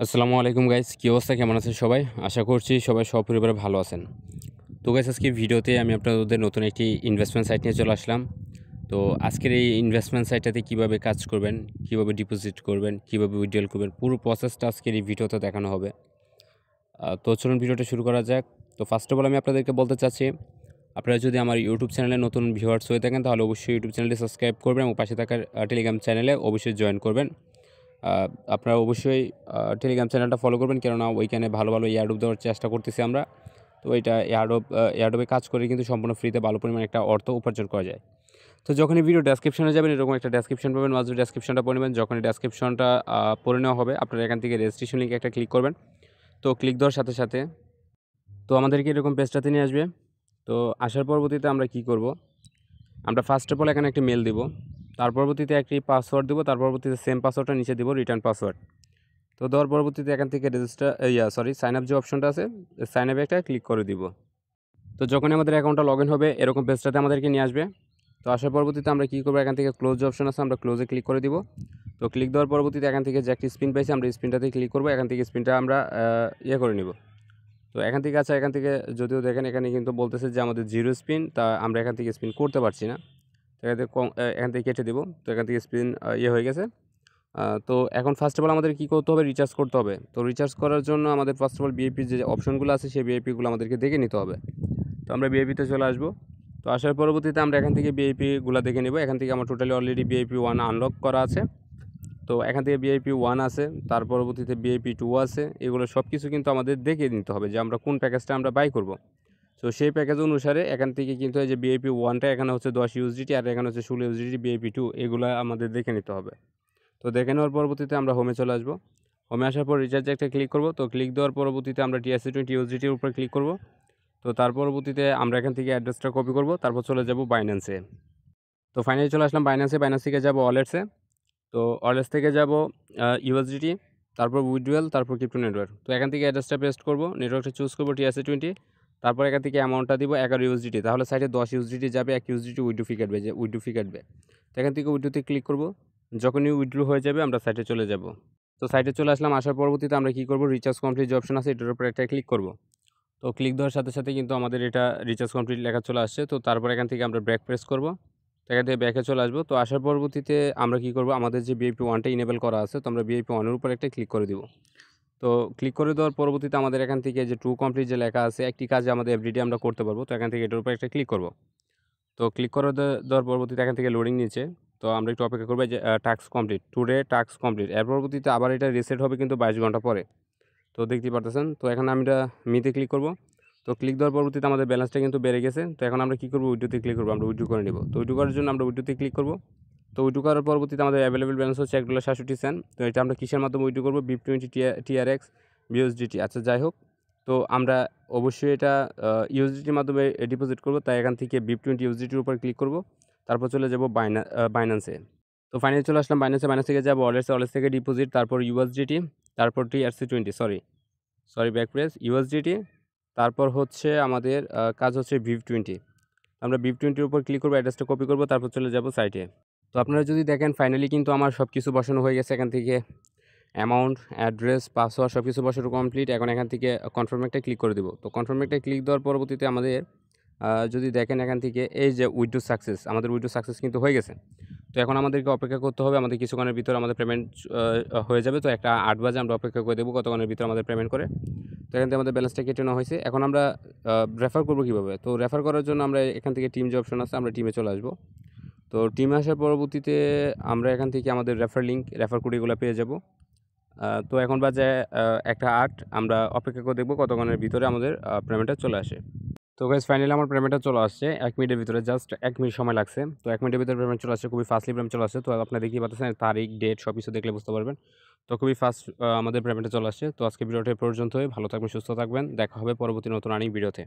আসসালামু আলাইকুম গাইস, কী অবস্থা, কেমন আছেন সবাই? আশা করছি সবাই সপরিবারে ভালো আছেন। তো গাইস, আজকে ভিডিওতে আমি আপনাদের নতুন একটি ইনভেস্টমেন্ট সাইট নিয়ে চলে আসলাম। তো আজকের এই ইনভেস্টমেন্ট সাইটটাতে কীভাবে কাজ করবেন, কীভাবে ডিপোজিট করবেন, কীভাবে উইথড্রল করবেন, পুরো প্রসেসটা আজকের এই ভিডিওতে দেখানো হবে। তো চলুন ভিডিওটা শুরু করা যাক। তো ফার্স্ট অফ অল আমি আপনাদেরকে বলতে চাচ্ছি, আপনারা যদি আমার ইউটিউব চ্যানেলে নতুন ভিউয়ার্স হয়ে থাকেন তাহলে অবশ্যই ইউটিউব চ্যানেলটি সাবস্ক্রাইব করবেন এবং পাশে থাকা টেলিগ্রাম চ্যানেলে অবশ্যই জয়েন করবেন। আপনারা অবশ্যই টেলিগ্রাম চ্যানেলটা ফলো করবেন, কেননা ওইখানে ভালো ভালো এয়ারড্রপ দেওয়ার চেষ্টা করতেছি আমরা। তো এটা এয়ারড্রপে কাজ করে কিন্তু সম্পূর্ণ ফ্রিতে ভালো পরিমাণে একটা অর্থ উপার্জন করা যায়। তো যখনই ভিডিও ডেসক্রিপশনে যাবেন এরকম একটা ডেসক্রিপশন পাবেন, মাঝে ডেসক্রিপশনটা পড়ে নেবেন। যখনই ডেসক্রিপশনটা পড়ে নেওয়া হবে আপনারা এখান থেকে রেজিস্ট্রেশন লিঙ্কে একটা ক্লিক করবেন। তো ক্লিক দেওয়ার সাথে সাথে তো আমাদেরকে এরকম পেজটাতে নিয়ে আসবে। তো আসার পরবর্তীতে আমরা কি করব, আমরা ফার্স্ট অফ অল এখানে একটি মেল দিব, তার পরবর্তীতে একটি পাসওয়ার্ড দিব, তার পরবর্তীতে সেম পাসওয়ার্ডটা নিচে দিব, রিটার্ন পাসওয়ার্ড। তো দেওয়ার পরবর্তীতে এখান থেকে সাইন আপ যে অপশনটা আছে, সাইন আপে একটা ক্লিক করে দিব। তো যখনই আমাদের অ্যাকাউন্টটা লগ ইন হবে এরকম পেজটাতে আমাদেরকে নিয়ে আসবে। তো আসার পরবর্তীতে আমরা কী করবো, এখান থেকে ক্লোজ যে অপশন আছে আমরা ক্লোজে ক্লিক করে দিব। তো ক্লিক দেওয়ার পরবর্তীতে এখান থেকে যে একটি স্পিন পাইছি আমরা স্পিনটাতে ক্লিক করবো। এখান থেকে স্পিনটা আমরা করে নিব। তো এখান থেকে এখান থেকে যদিও দেখেন এখানে কিন্তু বলতেছে যে আমাদের জিরো স্পিন, তা আমরা এখান থেকে স্পিন করতে পারছি না। তো এখান থেকে কেটে দিব। তো এখান থেকে স্পিন হয়ে গেছে। তো এখন ফার্স্ট অফ অল আমাদের কী করতে হবে, রিচার্জ করতে হবে। তো রিচার্জ করার জন্য আমাদের ফার্স্ট অফ অল ভিআইপি যে অপশনগুলো আছে সেই ভিআইপিগুলো আমাদেরকে দেখে নিতে হবে। তো আমরা ভিআইপিতে চলে আসবো। তো আসার পরবর্তীতে আমরা এখান থেকে ভিআইপিগুলো দেখে নেব। এখান থেকে আমার টোটালি অলরেডি ভিআইপি 1 আনলক করা আছে। তো এখান থেকে ভিআইপি 1 আছে, তার পরবর্তীতে ভিআইপি 2 আছে। এগুলো সব কিছু কিন্তু আমাদের দেখে নিতে হবে যে আমরা কোন প্যাকেজটা আমরা বাই করব। তো সেই প্যাকেজ অনুসারে এখান থেকে কিন্তু এই যে ভিআইপি 1টা এখানে হচ্ছে 10 ইউএসডিটি আর এখানে হচ্ছে 16 ইউএসডিটি, ভিআইপি 2 এগুলো আমাদের দেখে নিতে হবে। তো দেখে নেওয়ার পরবর্তীতে আমরা হোমে চলে আসবো। হোমে আসার পর রিচার্জে একটা ক্লিক করব। তো ক্লিক দেওয়ার পরবর্তীতে আমরা TRC20 ইউএসডিটির উপর ক্লিক করব। তো তার পরবর্তীতে আমরা এখান থেকে অ্যাড্রেসটা কপি করব, তারপর চলে যাব বাইন্যান্সে। তো ফাইনালি চলে আসলাম বাইন্যান্সে। বাইন্যান্স থেকে যাব ওয়ালেটসে। তো ওয়ালেটস থেকে যাব ইউএসডিটি, তারপর উইথড্রয়াল, তারপর ক্রিপ্টো নেটওয়ার্ক। তো এখান থেকে অ্যাড্রেসটা পেস্ট করব, নেটওয়ার্কটা চুজ করব TRC20, তারপর এখান থেকে অ্যামাউন্টটা দিব 11 ইউএসডিটি। তাহলে সাইডে 10 ইউএসডিটি যাবে, 1 ইউএসডিটি উইথড্রো ফি কাটবে। তো এখান থেকে উইথড্রোতে ক্লিক করব। যখনই উইথড্রো হয়ে যাবে আমরা সাইটে চলে যাব। তো সাইটে চলে আসলাম। আসার পরবর্তীতে আমরা কী করব, রিচার্জ কমপ্লিট যে অপশন আছে এটার উপর একটা ক্লিক করব। তো ক্লিক দেওয়ার সাথে সাথে কিন্তু আমাদের এটা রিচার্জ কমপ্লিট লেখা চলে আসছে। তো তারপর এখান থেকে আমরা ব্যাক প্রেস করব। তো এখান থেকে ব্যাকে চলে আসবো। তো আসার পরবর্তীতে আমরা কী করব, আমাদের যে ভিআইপি 1টা ইনেবল করা আছে তো আমরা ভিআইপি 1 এর উপর একটা ক্লিক করে দিব। তো ক্লিক করে দেওয়ার পরবর্তীতে আমাদের এখান থেকে যে টু কমপ্লিট যে লেখা আছে, একটি কাজ আমাদের এভরিডে আমরা করতে পারবো। তো এখান থেকে এটার উপর একটা ক্লিক করব। তো ক্লিক করে দেওয়ার পরবর্তীতে এখান থেকে লোডিং নিচ্ছে। তো আমরা একটু অপেক্ষা করবো যে task complete, today task complete. এর পরবর্তীতে আবার এটা রিসেট হবে কিন্তু 22 ঘন্টা পরে। তো দেখতেই পারতেছেন। তো এখন আমরা মিতে ক্লিক করব। তো ক্লিক দেওয়ার পরবর্তীতে আমাদের ব্যালেন্সটা কিন্তু বেড়ে গেছে। তো এখন আমরা কী করব, উইথড্রোতে ক্লিক করব, আমরা উইথড্রো করে নেব। তো উইথড্রো করার জন্য আমরা উইথড্রোতে ক্লিক করব। তো উইথড্রো করার পরবর্তীতে আমাদের অ্যাভেলেবল ব্যালেন্স হচ্ছে $1.67। তো এটা আমরা কিসের মাধ্যমে উইথড্রো করব, BIP20 TRX USDT। আচ্ছা যাই হোক, তো আমরা অবশ্যই এটা ইউএসডিটির মাধ্যমে ডিপোজিট করব। তাই এখান থেকে BIP20 USDTর উপর ক্লিক করব, তারপর চলে যাব বাইন্যান্সে। তো ফাইনালি চলে আসলাম বাইন্যান্সে। বাইন্যান্স থেকে যাব ওয়ালেটসে, ওয়ালেটস থেকে ডিপোজিট, তারপর USDT, তারপর TRC20 ব্যাক প্রেস USDT, তারপর হচ্ছে আমাদের কাজ হচ্ছে BIP20। আমরা BIP20 উপর ক্লিক করব, অ্যাড্রেসটা কপি করব, তারপর চলে যাব সাইটে। তো আপনারা যদি দেখেন ফাইনালি কিন্তু আমার সব কিছু বসানো হয়ে গেছে। এখান থেকে অ্যামাউন্ট, অ্যাড্রেস, পাসওয়ার্ড সব কিছু বসানো কমপ্লিট। এখন এখান থেকে কনফার্ম একটা ক্লিক করে দেব। তো কনফার্ম একটা ক্লিক দেওয়ার পরবর্তীতে আমাদের যদি দেখেন এখান থেকে এই যে উইথড্রো সাকসেস, আমাদের উইথড্রো সাকসেস কিন্তু হয়ে গেছে। তো এখন আমাদেরকে অপেক্ষা করতে হবে, আমাদের কিছুক্ষণের ভিতরে আমাদের পেমেন্ট হয়ে যাবে। তো একটা 8 বাজে আমরা অপেক্ষা করে দেবো কতক্ষণের ভিতরে আমাদের পেমেন্ট করে। তো এখান থেকে আমাদের ব্যালেন্সটা কেটে নেওয়া হয়েছে। এখন আমরা রেফার করবো কীভাবে, তো রেফার করার জন্য আমরা এখান থেকে টিম যে অপশন আছে আমরা টিমে চলে আসবো। তো টিমে আসার পরবর্তীতে আমরা এখান থেকে আমাদের রেফার লিঙ্ক, রেফার কোড এগুলো পেয়ে যাব। তো এখন বাজে 1:08, আমরা অপেক্ষা করে দেখব কতক্ষণের ভিতরে আমাদের পেমেন্টটা চলে আসে। তো গাইস ফাইনালি আমার পেমেন্টটা চলে আসছে 1 মিনিটের ভিতরে, জাস্ট 1 মিনিট সময় লাগছে। তো 1 মিনিটের ভিতরে পেমেন্ট চলে আসছে, খুবই ফাস্টলি পেমেন্ট চলে আসছে। তো আপনারা দেখতেই পাচ্ছেন তারিখ, ডেট সব কিছু দেখলে বুঝতে পারবেন। তো খুবই ফাস্ট আমাদের পেমেন্টটা চলে আসছে। তো আজকে ভিডিওটা এই পর্যন্তই। ভালো থাকবেন, সুস্থ থাকবেন। দেখা হবে পরবর্তী নতুন আরেক ভিডিওতে।